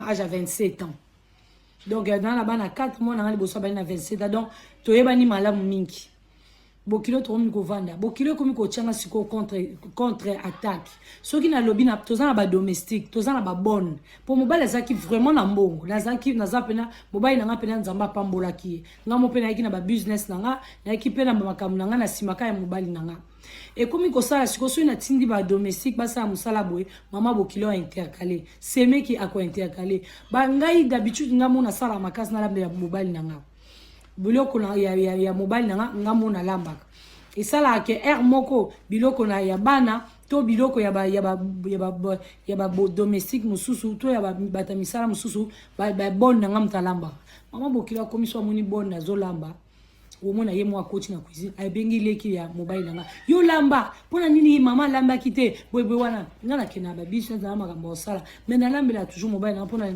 âge à 27 ans. Donc, dans la bande à 4 mois, on a 27 ans. Donc, tu es bani malamu mingi. Bokilo to mi ko vanda. Bokilo komi ko changa siko contre attaque. Ceux qui na lobby na tozana ba domestique, tozana ba bonne. Pour mobile zaki vraiment na mbongo. Na zaki na zapena mobile na ngapena nzamba pambola ki. Ngamo pena yaki na ba business na nga, na yaki pena ba makamu na nga na simaka ya mobile na nga. Et comme ko sala siko so na tindi ba domestique ba sa musala boy, mama bokilo a intercalé. Seme ki ako intercalé. Ba ngai d'habitude ngamo na sala makasi na lambe ya mobile na nga. Biloko na ya mobile na ngamo na lambaka. Et ça là que air moko biloko na ya bana to biloko ya ba domestique mususu to ya ba batamisala mususu ba bon na ngamta lamba. Mama bokila komiswa moni bon na zo lamba. Omona ye mwa coach na cuisine ay bengi leki ya mobile na yo lamba pona nini mama lamba kite boy wana ngana kena ba business na makambo sala mais na lamba la toujours mobile na pona